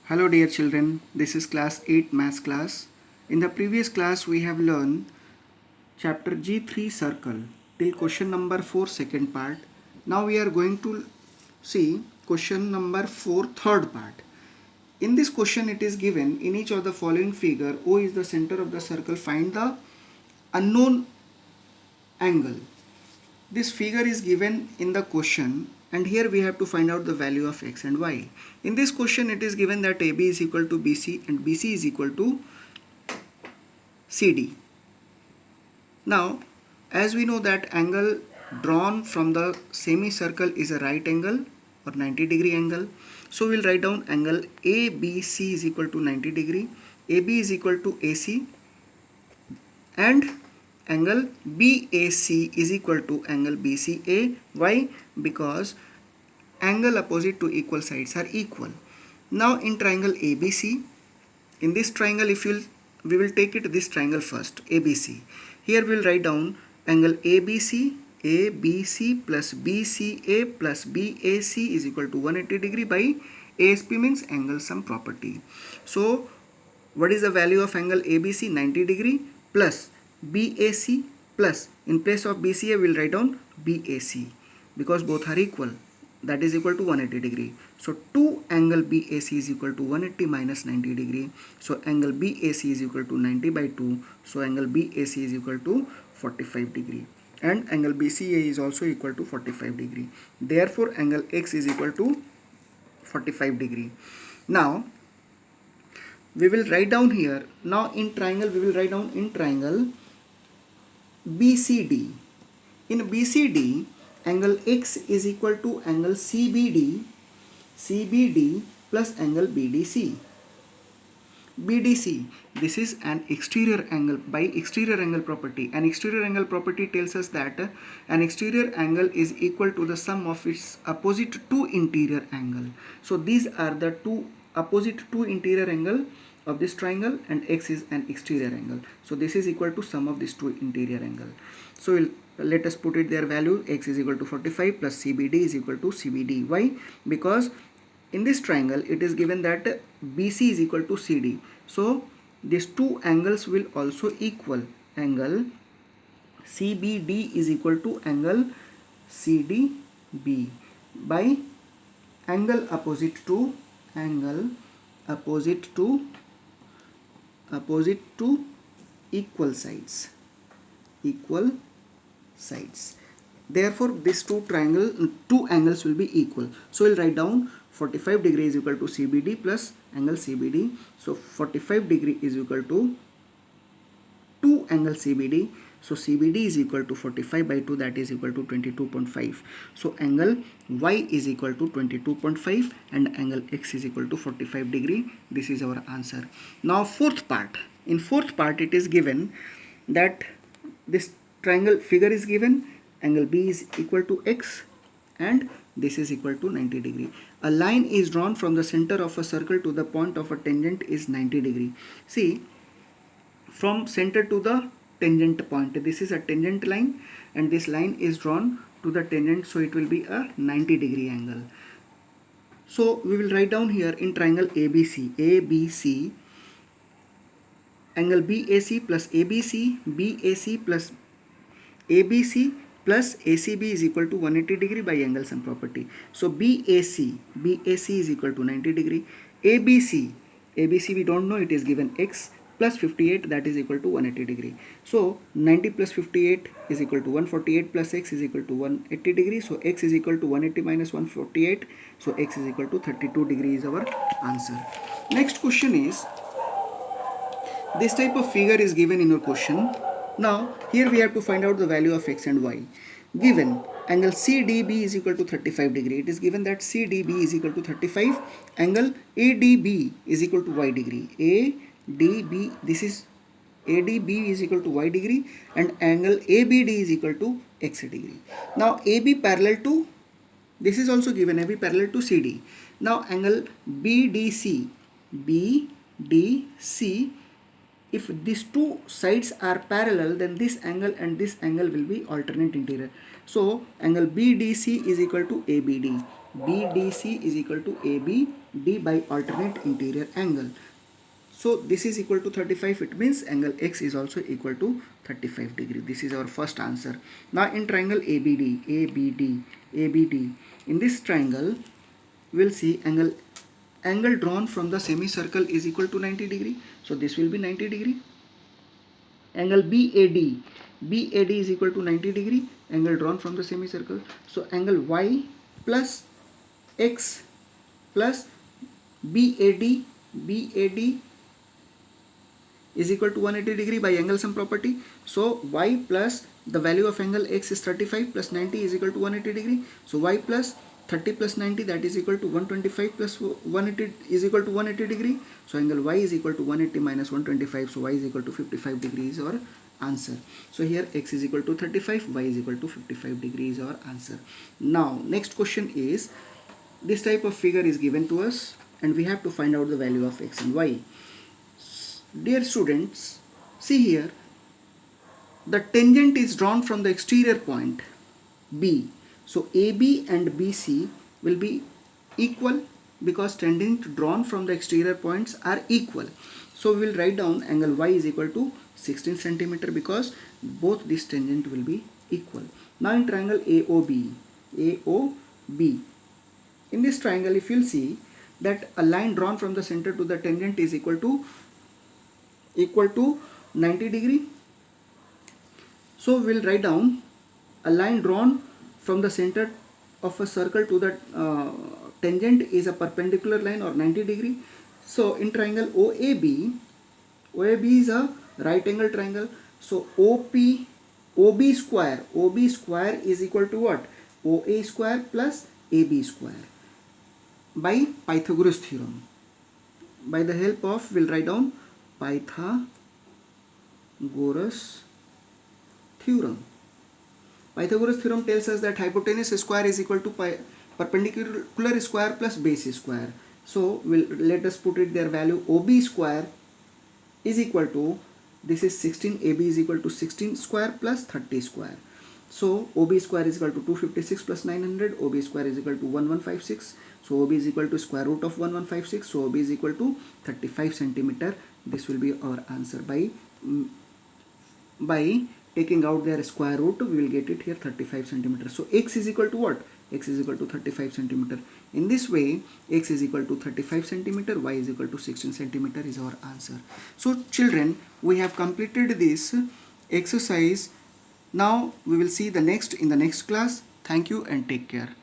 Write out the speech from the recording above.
Hello dear children, this is class 8 maths class. In the previous class we have learned chapter G3 circle till question number 4 second part. Now we are going to see question number 4 third part. In this question it is given in each of the following figure O is the center of the circle, find the unknown angle. This figure is given in the question and here we have to find out the value of x and y. In this question it is given that AB is equal to BC and BC is equal to CD. Now as we know that angle drawn from the semicircle is a right angle or 90-degree angle. So we'll write down angle ABC is equal to 90 degree, AB is equal to AC and angle BAC is equal to angle BCA. Why? Because angle opposite to equal sides are equal. Now in triangle ABC, in this triangle we will take it this triangle first, ABC. Here we will write down angle ABC plus BCA plus BAC is equal to 180 degree by ASP means angle sum property. So what is the value of angle ABC? 90 degree plus BAC plus, in place of BCA we will write down BAC because both are equal, that is equal to 180 degree. So 2 angle BAC is equal to 180 minus 90 degree. So angle BAC is equal to 90 by 2. So angle BAC is equal to 45 degree and angle BCA is also equal to 45 degree. Therefore angle X is equal to 45 degree. Now we will write down here, now in triangle we will write down in triangle BCD. In BCD angle X is equal to angle CBD plus angle BDC. BDC, this is an exterior angle by exterior angle property. An exterior angle property tells us that an exterior angle is equal to the sum of its opposite two interior angle. So these are the two opposite two interior angle of this triangle and X is an exterior angle. So this is equal to sum of these two interior angle. So let us put it their value. X is equal to 45 plus CBD is equal to CBD. Why? Because in this triangle it is given that BC is equal to CD. So these two angles will also equal. Angle CBD is equal to angle CDB by angle opposite to equal sides. Therefore these two angles will be equal. So we'll write down 45 degree is equal to CBD plus angle CBD. So 45 degree is equal to 2 angle CBD. So CBD is equal to 45 by 2, that is equal to 22.5. So angle Y is equal to 22.5 and angle X is equal to 45 degree. This is our answer. Now fourth part. In fourth part it is given that this triangle figure is given, angle B is equal to X and this is equal to 90 degree. A line is drawn from the center of a circle to the point of a tangent is 90 degree. See, from center to the tangent point, this is a tangent line and this line is drawn to the tangent, so it will be a 90 degree angle. So we will write down here in triangle ABC angle BAC plus ABC plus ABC plus ACB is equal to 180 degree by angle sum property. So BAC is equal to 90 degree. ABC we don't know, it is given X plus 58, that is equal to 180 degree. So 90 plus 58 is equal to 148 plus X is equal to 180 degree. So X is equal to 180 minus 148. So X is equal to 32 degree is our answer. Next question is, this type of figure is given in your question. Now here we have to find out the value of X and Y. Given angle CDB is equal to 35 degree. It is given that CDB is equal to 35. Angle ADB is equal to Y degree. ADB, this is ADB is equal to Y degree and angle ABD is equal to X degree. Now AB parallel to, this is also given, AB parallel to CD. Now angle BDC if these two sides are parallel, then this angle and this angle will be alternate interior. So angle BDC is equal to ABD. BDC is equal to ABD by alternate interior angle. So this is equal to 35. It means angle X is also equal to 35 degree. This is our first answer. Now in triangle ABD, in this triangle we'll see angle drawn from the semicircle is equal to 90 degree. So this will be 90 degree. Angle BAD is equal to 90 degree, angle drawn from the semicircle. So angle Y plus X plus BAD is equal to 180 degree by angle sum property. So Y plus the value of angle X is 35 plus 90 is equal to 180 degree. So Y plus 30 plus 90, that is equal to 125 plus 180 is equal to 180 degree. So angle Y is equal to 180 minus 125. So Y is equal to 55 degrees or answer. So here X is equal to 35, Y is equal to 55 degrees or answer. Now next question is, this type of figure is given to us and we have to find out the value of X and Y. Dear students, see here, the tangent is drawn from the exterior point B. So AB and BC will be equal because tangent drawn from the exterior points are equal. So we will write down angle Y is equal to 16 centimeter because both this tangent will be equal. Now in triangle AOB, in this triangle if you'll see that a line drawn from the center to the tangent is equal to 90 degree. So we'll write down a line drawn from the center of a circle to the tangent is a perpendicular line or 90 degree. So in triangle OAB is a right angle triangle. So OB square is equal to what? OA square plus AB square by Pythagoras theorem. By the help of, we'll write down Pythagoras theorem. Pythagoras theorem tells us that hypotenuse square is equal to perpendicular square plus base square. So let us put it their value. OB square is equal to, this is 16, AB is equal to 16 square plus 30 square. So OB square is equal to 256 plus 900, OB square is equal to 1156. So OB is equal to square root of 1156. So OB is equal to 35 centimeter. This will be our answer. By taking out their square root, we will get it here 35 centimeter. So X is equal to what? X is equal to 35 centimeter. In this way, X is equal to 35 centimeter, Y is equal to 16 centimeter is our answer. So children, we have completed this exercise. Now we will see the next in the next class. Thank you and take care.